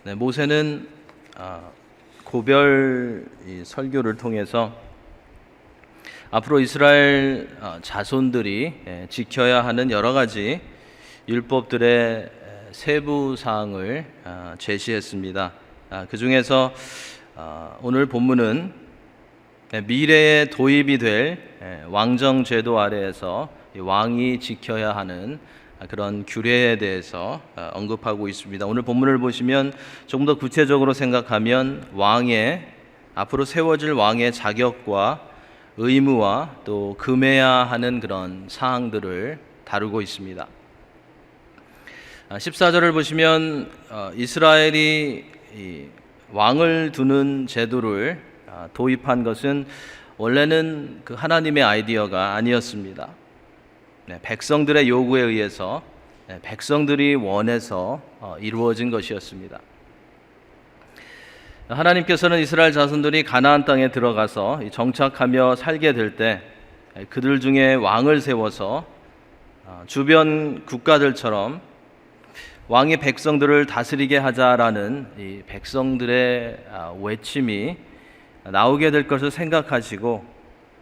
네, 모세는 고별 설교를 통해서 앞으로 이스라엘 자손들이 지켜야 하는 여러 가지 율법들의 세부 사항을 제시했습니다. 그 중에서 오늘 본문은 미래에 도입이 될 왕정 제도 아래에서 왕이 지켜야 하는 그런 규례에 대해서 언급하고 있습니다. 오늘 본문을 보시면 조금 더 구체적으로 생각하면 앞으로 세워질 왕의 자격과 의무와 또 금해야 하는 그런 사항들을 다루고 있습니다. 14절을 보시면 이스라엘이 왕을 두는 제도를 도입한 것은 원래는 그 하나님의 아이디어가 아니었습니다. 백성들의 요구에 의해서 백성들이 원해서 이루어진 것이었습니다. 하나님께서는 이스라엘 자손들이 가나안 땅에 들어가서 정착하며 살게 될 때 그들 중에 왕을 세워서 주변 국가들처럼 왕이 백성들을 다스리게 하자라는 이 백성들의 외침이 나오게 될 것을 생각하시고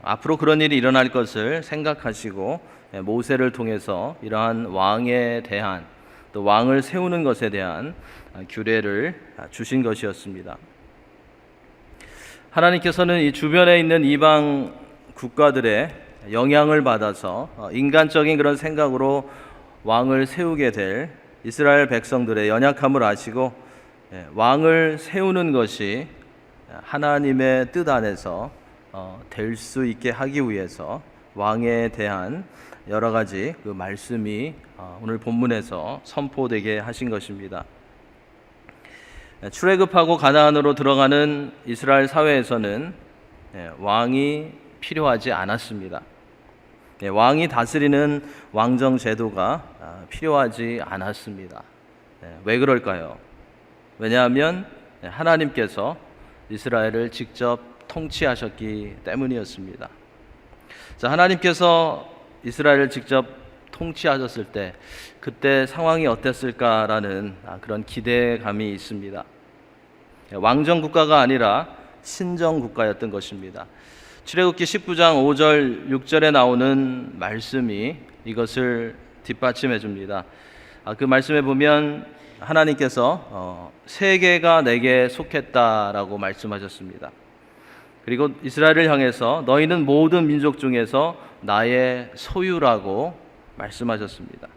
앞으로 그런 일이 일어날 것을 생각하시고 모세를 통해서 이러한 왕에 대한 또 왕을 세우는 것에 대한 규례를 주신 것이었습니다. 하나님께서는 이 주변에 있는 이방 국가들의 영향을 받아서 인간적인 그런 생각으로 왕을 세우게 될 이스라엘 백성들의 연약함을 아시고 왕을 세우는 것이 하나님의 뜻 안에서 될 수 있게 하기 위해서 왕에 대한 여러 가지 그 말씀이 오늘 본문에서 선포되게 하신 것입니다. 출애굽하고 가나안으로 들어가는 이스라엘 사회에서는 왕이 필요하지 않았습니다. 왕이 다스리는 왕정 제도가 필요하지 않았습니다. 왜 그럴까요? 왜냐하면 하나님께서 이스라엘을 직접 통치하셨기 때문이었습니다. 자, 하나님께서 이스라엘을 직접 통치하셨을 때 그때 상황이 어땠을까라는 그런 기대감이 있습니다. 왕정 국가가 아니라 신정 국가였던 것입니다. 출애굽기 19장 5절 6절에 나오는 말씀이 이것을 뒷받침해 줍니다. 그 말씀에 보면 하나님께서 세계가 내게 속했다라고 말씀하셨습니다. 그리고 이스라엘을 향해서 너희는 모든 민족 중에서 나의 소유라고 말씀하셨습니다.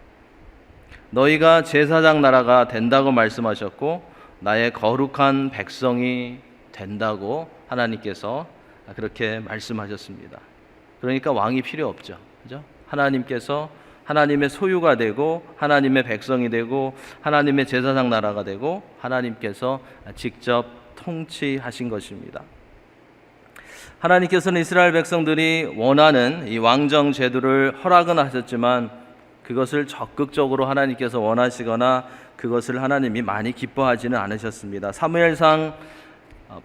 너희가 제사장 나라가 된다고 말씀하셨고 나의 거룩한 백성이 된다고 하나님께서 그렇게 말씀하셨습니다. 그러니까 왕이 필요 없죠. 그죠? 하나님께서 하나님의 소유가 되고 하나님의 백성이 되고 하나님의 제사장 나라가 되고 하나님께서 직접 통치하신 것입니다. 하나님께서는 이스라엘 백성들이 원하는 이 왕정 제도를 허락은 하셨지만 그것을 적극적으로 하나님께서 원하시거나 그것을 하나님이 많이 기뻐하지는 않으셨습니다. 사무엘상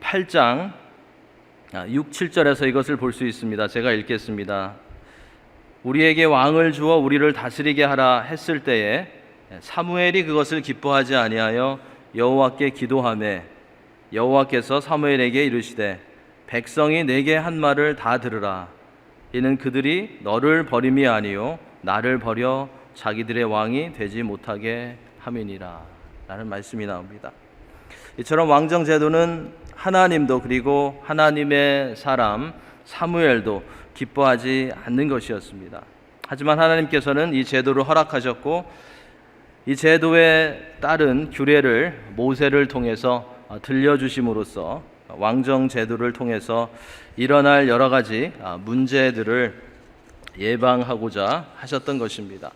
8장 6, 7절에서 이것을 볼 수 있습니다. 제가 읽겠습니다. 우리에게 왕을 주어 우리를 다스리게 하라 했을 때에 사무엘이 그것을 기뻐하지 아니하여 여호와께 기도하매 여호와께서 사무엘에게 이르시되 백성이 내게 한 말을 다 들으라. 이는 그들이 너를 버림이 아니요 나를 버려 자기들의 왕이 되지 못하게 함이니라 라는 말씀이 나옵니다. 이처럼 왕정 제도는 하나님도 그리고 하나님의 사람 사무엘도 기뻐하지 않는 것이었습니다. 하지만 하나님께서는 이 제도를 허락하셨고 이 제도에 따른 규례를 모세를 통해서 들려주심으로써 왕정 제도를 통해서 일어날 여러 가지 문제들을 예방하고자 하셨던 것입니다.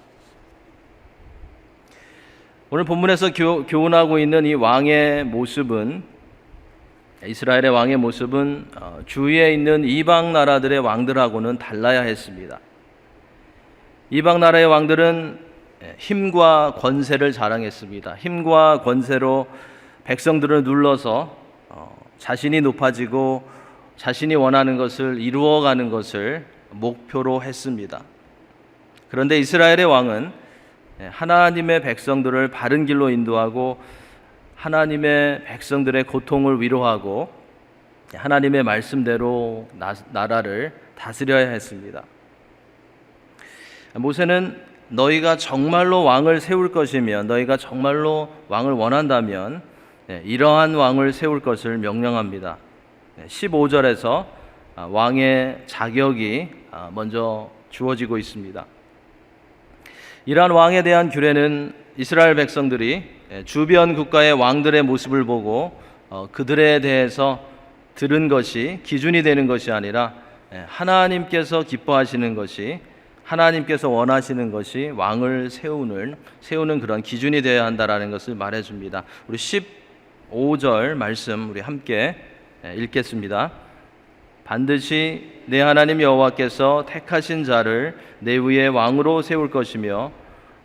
오늘 본문에서 교훈하고 있는 이 왕의 모습은 이스라엘의 왕의 모습은 주위에 있는 이방 나라들의 왕들하고는 달라야 했습니다. 이방 나라의 왕들은 힘과 권세를 자랑했습니다. 힘과 권세로 백성들을 눌러서 자신이 높아지고 자신이 원하는 것을 이루어가는 것을 목표로 했습니다. 그런데 이스라엘의 왕은 하나님의 백성들을 바른 길로 인도하고 하나님의 백성들의 고통을 위로하고 하나님의 말씀대로 나라를 다스려야 했습니다. 모세는 너희가 정말로 왕을 세울 것이면, 너희가 정말로 왕을 원한다면 이러한 왕을 세울 것을 명령합니다. 15절에서 왕의 자격이 먼저 주어지고 있습니다. 이러한 왕에 대한 규례는 이스라엘 백성들이 주변 국가의 왕들의 모습을 보고 그들에 대해서 들은 것이 기준이 되는 것이 아니라 하나님께서 기뻐하시는 것이, 하나님께서 원하시는 것이 왕을 세우는 그런 기준이 되어야 한다라는 것을 말해줍니다. 우리 15절 말씀 우리 함께 읽겠습니다. 반드시 내 하나님 여호와께서 택하신 자를 내 위에 왕으로 세울 것이며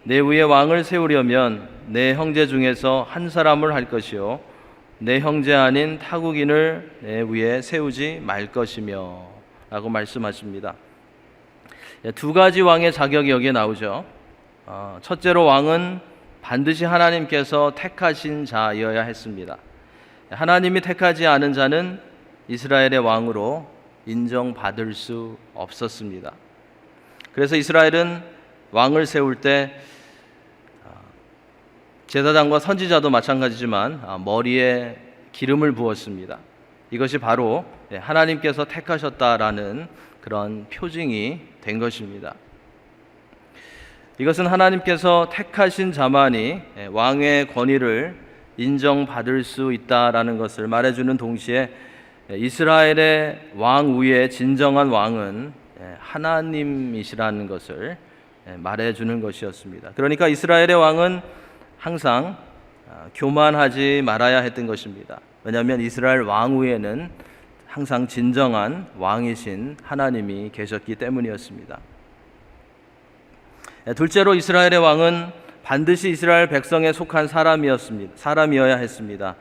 내 위에 왕을 세우려면 내 형제 중에서 한 사람을 할 것이요 내 형제 아닌 타국인을 내 위에 세우지 말 것이며 라고 말씀하십니다. 두 가지 왕의 자격이 여기에 나오죠. 첫째로 왕은 반드시 하나님께서 택하신 자여야 했습니다. 하나님이 택하지 않은 자는 이스라엘의 왕으로 인정받을 수 없었습니다. 그래서 이스라엘은 왕을 세울 때 제사장과 선지자도 마찬가지지만 머리에 기름을 부었습니다. 이것이 바로 하나님께서 택하셨다라는 그런 표징이 된 것입니다. 이것은 하나님께서 택하신 자만이 왕의 권위를 인정받을 수 있다라는 것을 말해주는 동시에 이스라엘의 왕 위에 진정한 왕은 하나님이시라는 것을 말해주는 것이었습니다. 그러니까 이스라엘의 왕은 항상 교만하지 말아야 했던 것입니다. 왜냐하면 이스라엘 왕 위에는 항상 진정한 왕이신 하나님이 계셨기 때문이었습니다. 둘째로 이스라엘의 왕은 반드시 이스라엘 백성에 속한 사람이어야 했습니다.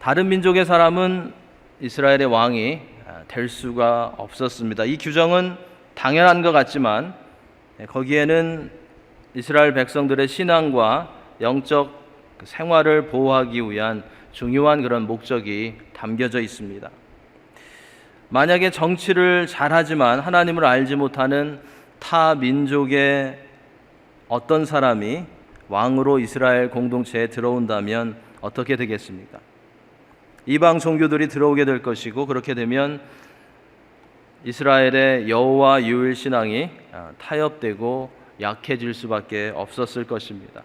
다른 민족의 사람은 이스라엘의 왕이 될 수가 없었습니다. 이 규정은 당연한 것 같지만 거기에는 이스라엘 백성들의 신앙과 영적 생활을 보호하기 위한 중요한 그런 목적이 담겨져 있습니다. 만약에 정치를 잘하지만 하나님을 알지 못하는 타 민족의 어떤 사람이 왕으로 이스라엘 공동체에 들어온다면 어떻게 되겠습니까? 이방 종교들이 들어오게 될 것이고, 그렇게 되면 이스라엘의 여호와 유일 신앙이 타협되고 약해질 수밖에 없었을 것입니다.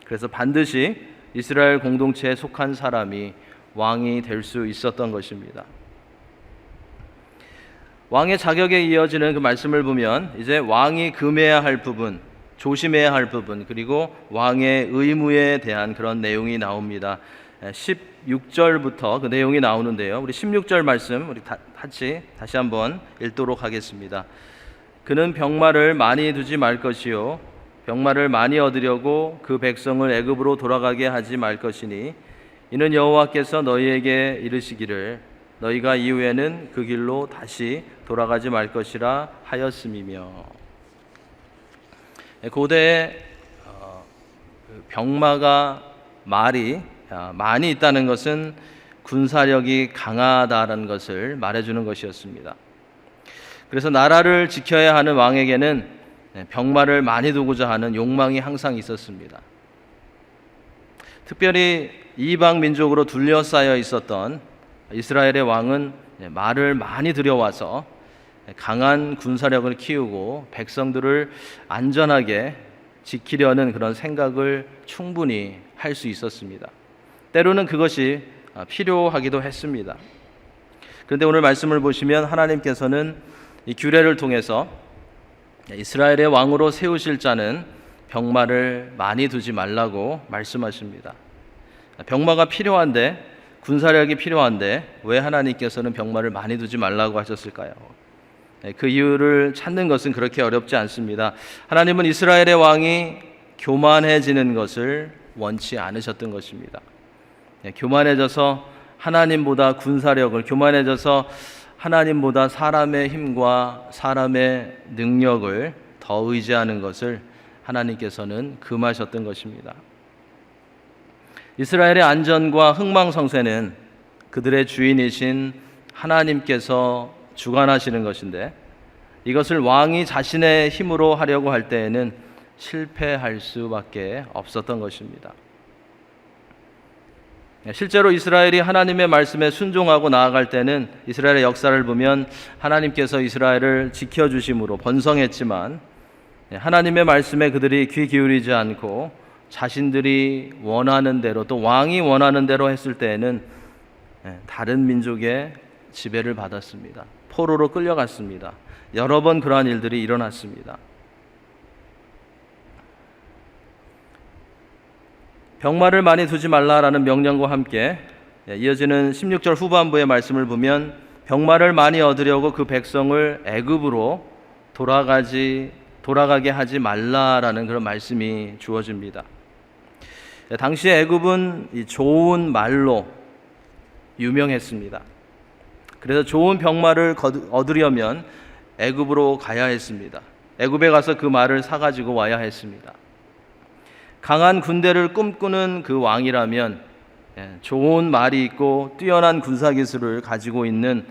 그래서 반드시 이스라엘 공동체에 속한 사람이 왕이 될 수 있었던 것입니다. 왕의 자격에 이어지는 그 말씀을 보면 이제 왕이 금해야 할 부분, 조심해야 할 부분, 그리고 왕의 의무에 대한 그런 내용이 나옵니다. 16절부터 그 내용이 나오는데요. 우리 16절 말씀 우리 같이 다시 한번 읽도록 하겠습니다. 그는 병마를 많이 두지 말 것이요 병마를 많이 얻으려고 그 백성을 애굽으로 돌아가게 하지 말 것이니 이는 여호와께서 너희에게 이르시기를 너희가 이후에는 그 길로 다시 돌아가지 말 것이라 하였음이며. 고대에 병마가 말이 많이 있다는 것은 군사력이 강하다는 것을 말해주는 것이었습니다. 그래서 나라를 지켜야 하는 왕에게는 병마를 많이 두고자 하는 욕망이 항상 있었습니다. 특별히 이방 민족으로 둘러싸여 있었던 이스라엘의 왕은 말을 많이 들여와서 강한 군사력을 키우고 백성들을 안전하게 지키려는 그런 생각을 충분히 할 수 있었습니다. 때로는 그것이 필요하기도 했습니다. 그런데 오늘 말씀을 보시면 하나님께서는 이 규례를 통해서 이스라엘의 왕으로 세우실 자는 병마를 많이 두지 말라고 말씀하십니다. 병마가 필요한데, 군사력이 필요한데 왜 하나님께서는 병마를 많이 두지 말라고 하셨을까요? 그 이유를 찾는 것은 그렇게 어렵지 않습니다. 하나님은 이스라엘의 왕이 교만해지는 것을 원치 않으셨던 것입니다. 교만해져서 하나님보다 군사력을, 교만해져서 하나님보다 사람의 힘과 사람의 능력을 더 의지하는 것을 하나님께서는 금하셨던 것입니다. 이스라엘의 안전과 흥망성쇠는 그들의 주인이신 하나님께서 주관하시는 것인데, 이것을 왕이 자신의 힘으로 하려고 할 때에는 실패할 수밖에 없었던 것입니다. 실제로 이스라엘이 하나님의 말씀에 순종하고 나아갈 때는 이스라엘의 역사를 보면 하나님께서 이스라엘을 지켜주심으로 번성했지만, 하나님의 말씀에 그들이 귀 기울이지 않고 자신들이 원하는 대로, 또 왕이 원하는 대로 했을 때에는 다른 민족의 지배를 받았습니다. 포로로 끌려갔습니다. 여러 번 그러한 일들이 일어났습니다. 병마를 많이 두지 말라라는 명령과 함께 이어지는 16절 후반부의 말씀을 보면 병마를 많이 얻으려고 그 백성을 애굽으로 돌아가게 하지 말라라는 그런 말씀이 주어집니다. 당시에 애굽은 이 좋은 말로 유명했습니다. 그래서 좋은 병마를 얻으려면 애굽으로 가야 했습니다. 애굽에 가서 그 말을 사가지고 와야 했습니다. 강한 군대를 꿈꾸는 그 왕이라면 좋은 말이 있고 뛰어난 군사기술을 가지고 있는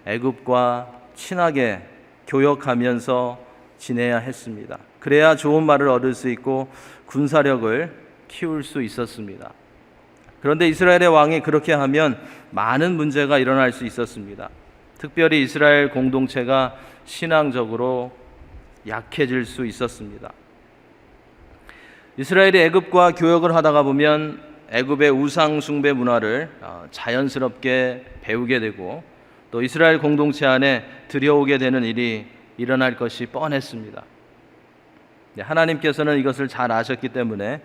애굽과 친하게 교역하면서 지내야 했습니다. 그래야 좋은 말을 얻을 수 있고 군사력을 키울 수 있었습니다. 그런데 이스라엘의 왕이 그렇게 하면 많은 문제가 일어날 수 있었습니다. 특별히 이스라엘 공동체가 신앙적으로 약해질 수 있었습니다. 이스라엘이 애굽과 교역을 하다가 보면 애굽의 우상 숭배 문화를 자연스럽게 배우게 되고, 또 이스라엘 공동체 안에 들여오게 되는 일이 일어날 것이 뻔했습니다. 하나님께서는 이것을 잘 아셨기 때문에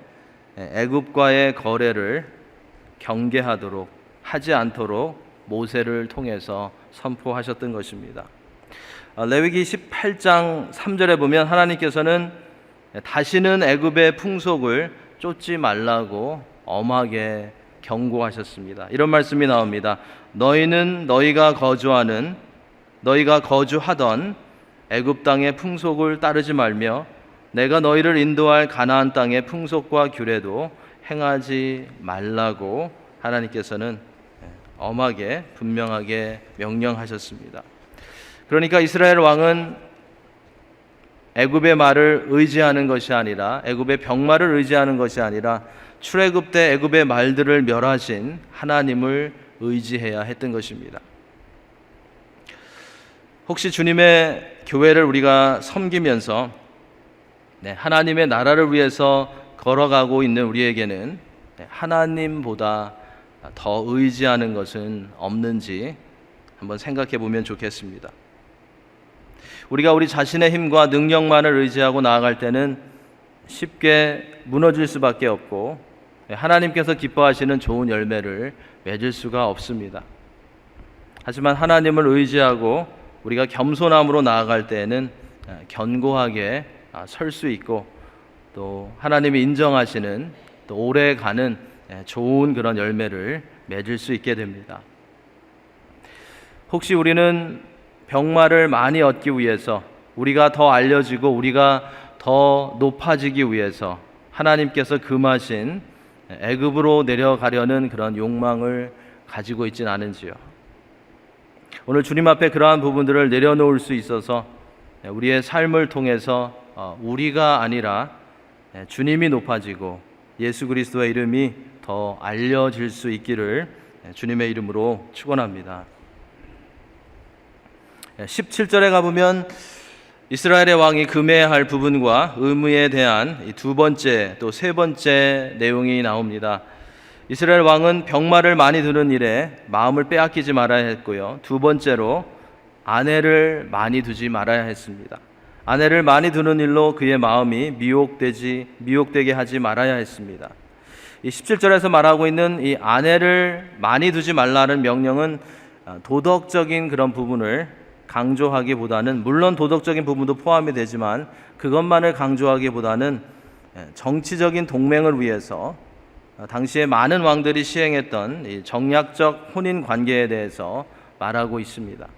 애굽과의 거래를 경계하도록 하지 않도록 모세를 통해서 선포하셨던 것입니다. 레위기 18장 3절에 보면 하나님께서는 다시는 애굽의 풍속을 쫓지 말라고 엄하게 경고하셨습니다. 이런 말씀이 나옵니다. 너희는 너희가 거주하던 애굽 땅의 풍속을 따르지 말며 내가 너희를 인도할 가나안 땅의 풍속과 규례도 행하지 말라고 하나님께서는 엄하게 분명하게 명령하셨습니다. 그러니까 이스라엘 왕은 애굽의 말을 의지하는 것이 아니라, 애굽의 병마를 의지하는 것이 아니라 출애굽 때 애굽의 말들을 멸하신 하나님을 의지해야 했던 것입니다. 혹시 주님의 교회를 우리가 섬기면서 하나님의 나라를 위해서 걸어가고 있는 우리에게는 하나님보다 더 의지하는 것은 없는지 한번 생각해 보면 좋겠습니다. 우리가 우리 자신의 힘과 능력만을 의지하고 나아갈 때는 쉽게 무너질 수밖에 없고 하나님께서 기뻐하시는 좋은 열매를 맺을 수가 없습니다. 하지만 하나님을 의지하고 우리가 겸손함으로 나아갈 때에는 견고하게 설 수 있고, 또 하나님이 인정하시는 또 오래가는 좋은 그런 열매를 맺을 수 있게 됩니다. 혹시 우리는 병마를 많이 얻기 위해서, 우리가 더 알려지고 우리가 더 높아지기 위해서 하나님께서 금하신 애굽으로 내려가려는 그런 욕망을 가지고 있지는 않은지요? 오늘 주님 앞에 그러한 부분들을 내려놓을 수 있어서 우리의 삶을 통해서 우리가 아니라 주님이 높아지고 예수 그리스도의 이름이 더 알려질 수 있기를 주님의 이름으로 축원합니다. 17절에 가보면 이스라엘의 왕이 금해야 할 부분과 의무에 대한 두 번째 또 세 번째 내용이 나옵니다. 이스라엘 왕은 병마를 많이 두는 일에 마음을 빼앗기지 말아야 했고요, 두 번째로 아내를 많이 두지 말아야 했습니다. 아내를 많이 두는 일로 그의 마음이 미혹되게 하지 말아야 했습니다. 이 17절에서 말하고 있는 이 아내를 많이 두지 말라는 명령은 도덕적인 그런 부분을 강조하기보다는, 물론 도덕적인 부분도 포함이 되지만 그것만을 강조하기보다는 정치적인 동맹을 위해서 당시에 많은 왕들이 시행했던 이 정략적 혼인 관계에 대해서 말하고 있습니다.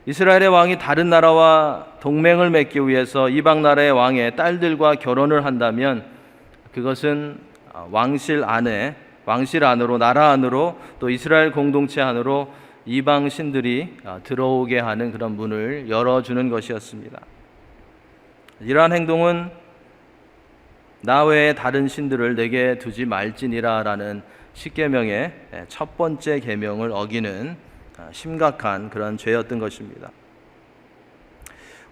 이스라엘의 왕이 다른 나라와 동맹을 맺기 위해서 이방 나라의 왕의 딸들과 결혼을 한다면 그것은 왕실 안으로, 나라 안으로, 또 이스라엘 공동체 안으로 이방 신들이 들어오게 하는 그런 문을 열어주는 것이었습니다. 이러한 행동은 나 외에 다른 신들을 내게 두지 말지니라라는 십계명의 첫 번째 계명을 어기는 심각한 그런 죄였던 것입니다.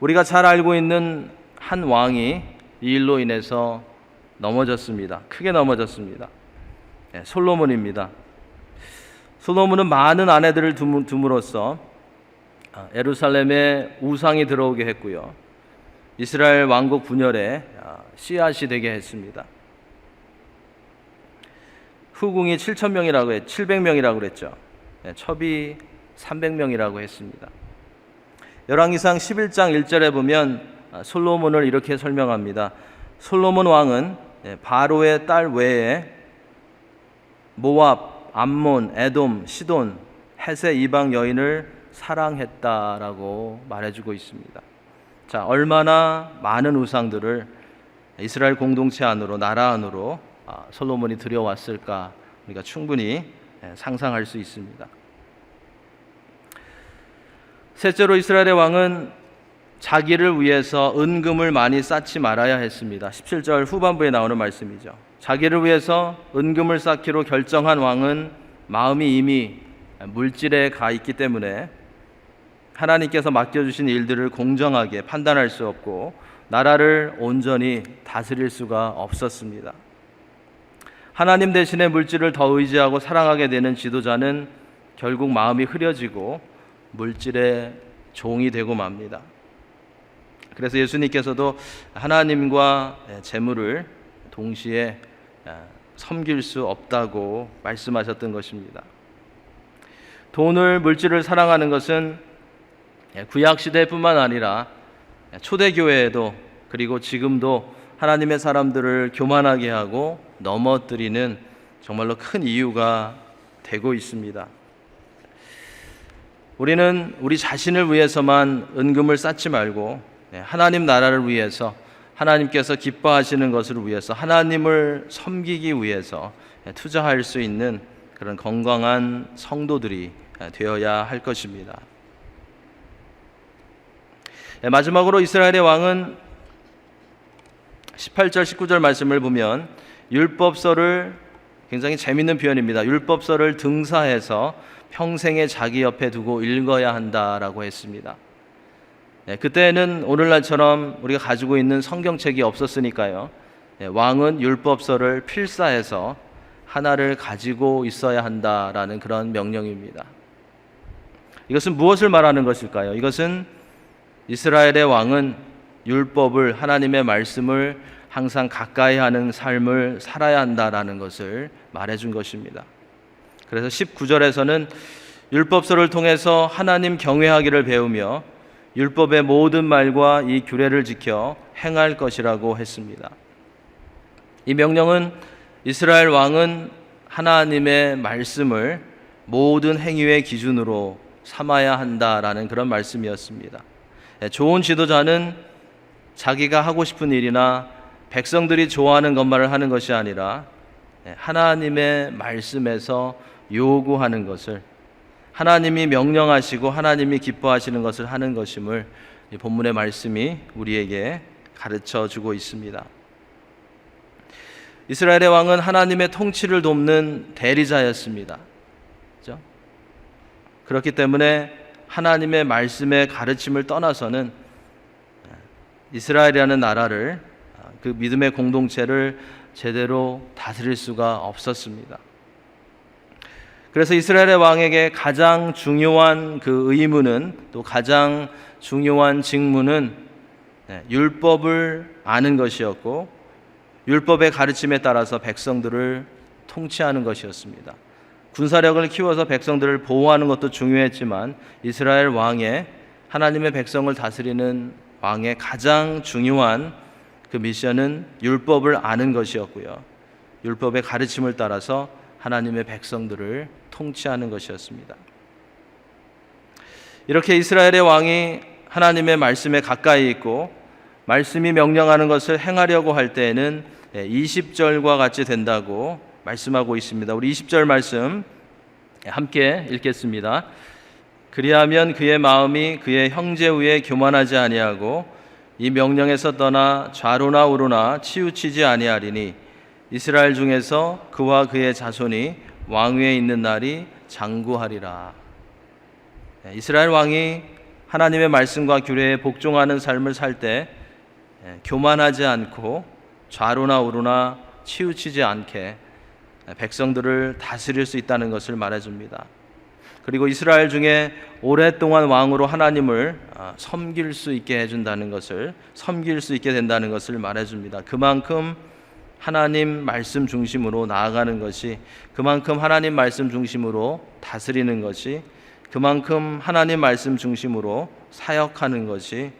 우리가 잘 알고 있는 한 왕이 이 일로 인해서 넘어졌습니다. 크게 넘어졌습니다. 솔로몬입니다. 솔로몬은 많은 아내들을 둠으로써 예루살렘에 우상이 들어오게 했고요. 이스라엘 왕국 분열에 씨앗이 되게 했습니다. 후궁이 700명이라고 그랬죠. 첩이 300명이라고 했습니다. 열왕기상 11장 1절에 보면 솔로몬을 이렇게 설명합니다. 솔로몬 왕은 바로의 딸 외에 모압, 암몬, 에돔, 시돈, 헷의 이방 여인을 사랑했다라고 말해주고 있습니다. 자, 얼마나 많은 우상들을 이스라엘 공동체 안으로, 나라 안으로 솔로몬이 들여왔을까 우리가 충분히 상상할 수 있습니다. 셋째로 이스라엘의 왕은 자기를 위해서 은금을 많이 쌓지 말아야 했습니다. 17절 후반부에 나오는 말씀이죠. 자기를 위해서 은금을 쌓기로 결정한 왕은 마음이 이미 물질에 가 있기 때문에 하나님께서 맡겨주신 일들을 공정하게 판단할 수 없고 나라를 온전히 다스릴 수가 없었습니다. 하나님 대신에 물질을 더 의지하고 사랑하게 되는 지도자는 결국 마음이 흐려지고 물질의 종이 되고 맙니다. 그래서 예수님께서도 하나님과 재물을 동시에 섬길 수 없다고 말씀하셨던 것입니다. 돈을, 물질을 사랑하는 것은 구약시대뿐만 아니라 초대교회에도 그리고 지금도 하나님의 사람들을 교만하게 하고 넘어뜨리는 정말로 큰 이유가 되고 있습니다. 우리는 우리 자신을 위해서만 은금을 쌓지 말고 하나님 나라를 위해서, 하나님께서 기뻐하시는 것을 위해서, 하나님을 섬기기 위해서 투자할 수 있는 그런 건강한 성도들이 되어야 할 것입니다. 마지막으로 이스라엘의 왕은 18절 19절 말씀을 보면 율법서를, 굉장히 재밌는 표현입니다. 율법서를 등사해서 평생에 자기 옆에 두고 읽어야 한다라고 했습니다. 그때는 오늘날처럼 우리가 가지고 있는 성경책이 없었으니까요. 왕은 율법서를 필사해서 하나를 가지고 있어야 한다라는 그런 명령입니다. 이것은 무엇을 말하는 것일까요? 이것은 이스라엘의 왕은 율법을, 하나님의 말씀을 항상 가까이 하는 삶을 살아야 한다라는 것을 말해준 것입니다. 그래서 19절에서는 율법서를 통해서 하나님 경외하기를 배우며 율법의 모든 말과 이 규례를 지켜 행할 것이라고 했습니다. 이 명령은 이스라엘 왕은 하나님의 말씀을 모든 행위의 기준으로 삼아야 한다라는 그런 말씀이었습니다. 좋은 지도자는 자기가 하고 싶은 일이나 백성들이 좋아하는 것만을 하는 것이 아니라 하나님의 말씀에서 요구하는 것을, 하나님이 명령하시고 하나님이 기뻐하시는 것을 하는 것임을 이 본문의 말씀이 우리에게 가르쳐 주고 있습니다. 이스라엘의 왕은 하나님의 통치를 돕는 대리자였습니다. 그렇죠? 그렇기 때문에 하나님의 말씀의 가르침을 떠나서는 이스라엘이라는 나라를, 그 믿음의 공동체를 제대로 다스릴 수가 없었습니다. 그래서 이스라엘의 왕에게 가장 중요한 그 의무는, 또 가장 중요한 직무는 율법을 아는 것이었고 율법의 가르침에 따라서 백성들을 통치하는 것이었습니다. 군사력을 키워서 백성들을 보호하는 것도 중요했지만 이스라엘 왕의, 하나님의 백성을 다스리는 왕의 가장 중요한 그 미션은 율법을 아는 것이었고요. 율법의 가르침을 따라서 하나님의 백성들을 통치하는 것이었습니다. 이렇게 이스라엘의 왕이 하나님의 말씀에 가까이 있고 말씀이 명령하는 것을 행하려고 할 때에는 20절과 같이 된다고 말씀하고 있습니다. 우리 20절 말씀 함께 읽겠습니다. 그리하면 그의 마음이 그의 형제 위에 교만하지 아니하고 이 명령에서 떠나 좌로나 우로나 치우치지 아니하리니 이스라엘 중에서 그와 그의 자손이 왕위에 있는 날이 장구하리라. 이스라엘 왕이 하나님의 말씀과 규례에 복종하는 삶을 살 때 교만하지 않고 좌로나 우로나 치우치지 않게 백성들을 다스릴 수 있다는 것을 말해줍니다. 그리고 이스라엘 중에 오랫동안 왕으로 하나님을 섬길 수 있게 해준다는 것을, 섬길 수 있게 된다는 것을 말해줍니다. 그만큼 하나님 말씀 중심으로 나아가는 것이, 그만큼 하나님 말씀 중심으로 다스리는 것이, 그만큼 하나님 말씀 중심으로 사역하는 것이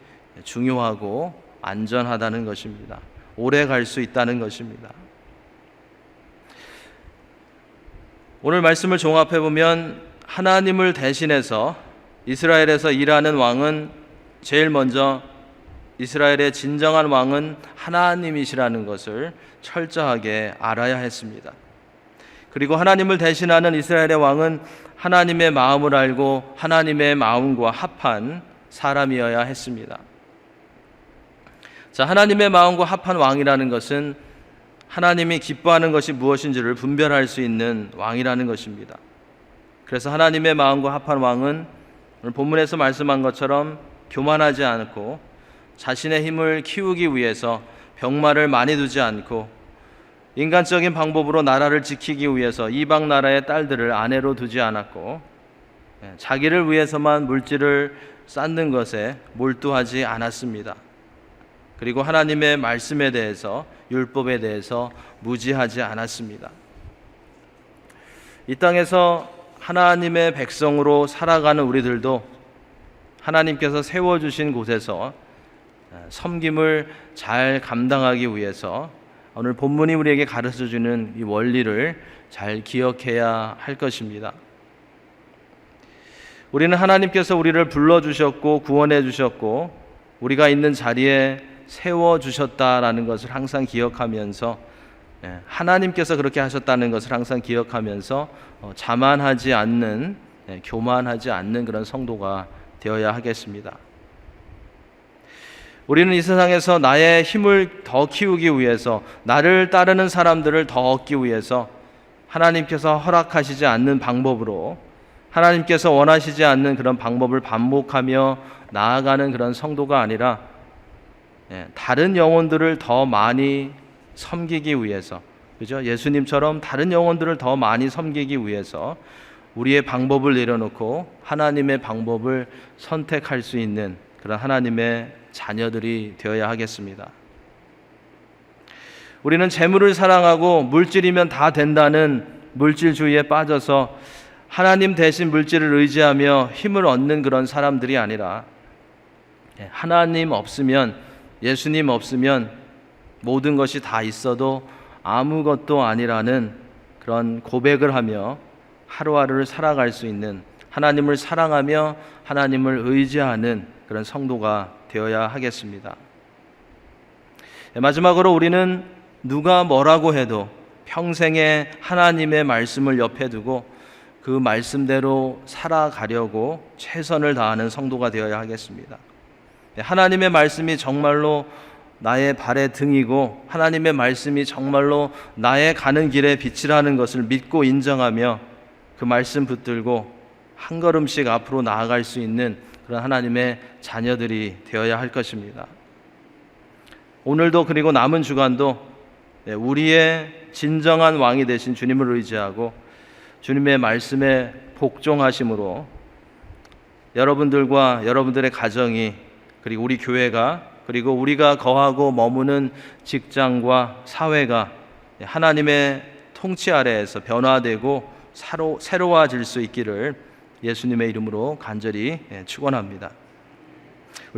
중요하고 안전하다는 것입니다. 오래 갈 수 있다는 것입니다. 오늘 말씀을 종합해 보면 하나님을 대신해서 이스라엘에서 일하는 왕은 제일 먼저, 이스라엘의 진정한 왕은 하나님이시라는 것을 철저하게 알아야 했습니다. 그리고 하나님을 대신하는 이스라엘의 왕은 하나님의 마음을 알고 하나님의 마음과 합한 사람이어야 했습니다. 자, 하나님의 마음과 합한 왕이라는 것은 하나님이 기뻐하는 것이 무엇인지를 분별할 수 있는 왕이라는 것입니다. 그래서 하나님의 마음과 합한 왕은 오늘 본문에서 말씀한 것처럼 교만하지 않고 자신의 힘을 키우기 위해서 병마를 많이 두지 않고 인간적인 방법으로 나라를 지키기 위해서 이방 나라의 딸들을 아내로 두지 않았고 자기를 위해서만 물질을 쌓는 것에 몰두하지 않았습니다. 그리고 하나님의 말씀에 대해서, 율법에 대해서 무지하지 않았습니다. 이 땅에서 하나님의 백성으로 살아가는 우리들도 하나님께서 세워주신 곳에서 섬김을 잘 감당하기 위해서 오늘 본문이 우리에게 가르쳐주는 이 원리를 잘 기억해야 할 것입니다. 우리는 하나님께서 우리를 불러주셨고 구원해 주셨고 우리가 있는 자리에 세워주셨다라는 것을 항상 기억하면서, 하나님께서 그렇게 하셨다는 것을 항상 기억하면서 자만하지 않는, 교만하지 않는 그런 성도가 되어야 하겠습니다. 우리는 이 세상에서 나의 힘을 더 키우기 위해서, 나를 따르는 사람들을 더 얻기 위해서 하나님께서 허락하시지 않는 방법으로, 하나님께서 원하시지 않는 그런 방법을 반복하며 나아가는 그런 성도가 아니라 다른 영혼들을 더 많이 섬기기 위해서, 그죠? 예수님처럼 다른 영혼들을 더 많이 섬기기 위해서 우리의 방법을 내려놓고 하나님의 방법을 선택할 수 있는 그런 하나님의 자녀들이 되어야 하겠습니다. 우리는 재물을 사랑하고 물질이면 다 된다는 물질주의에 빠져서 하나님 대신 물질을 의지하며 힘을 얻는 그런 사람들이 아니라 하나님 없으면, 예수님 없으면 모든 것이 다 있어도 아무것도 아니라는 그런 고백을 하며 하루하루를 살아갈 수 있는, 하나님을 사랑하며 하나님을 의지하는 그런 성도가 되어야 하겠습니다. 마지막으로 우리는 누가 뭐라고 해도 평생에 하나님의 말씀을 옆에 두고 그 말씀대로 살아가려고 최선을 다하는 성도가 되어야 하겠습니다. 하나님의 말씀이 정말로 나의 발의 등이고 하나님의 말씀이 정말로 나의 가는 길의 빛이라는 것을 믿고 인정하며 그 말씀 붙들고 한 걸음씩 앞으로 나아갈 수 있는 그런 하나님의 자녀들이 되어야 할 것입니다. 오늘도 그리고 남은 주간도 우리의 진정한 왕이 되신 주님을 의지하고 주님의 말씀에 복종하심으로 여러분들과 여러분들의 가정이, 그리고 우리 교회가, 그리고 우리가 거하고 머무는 직장과 사회가 하나님의 통치 아래에서 변화되고 새로워질 수 있기를 예수님의 이름으로 간절히 축원합니다.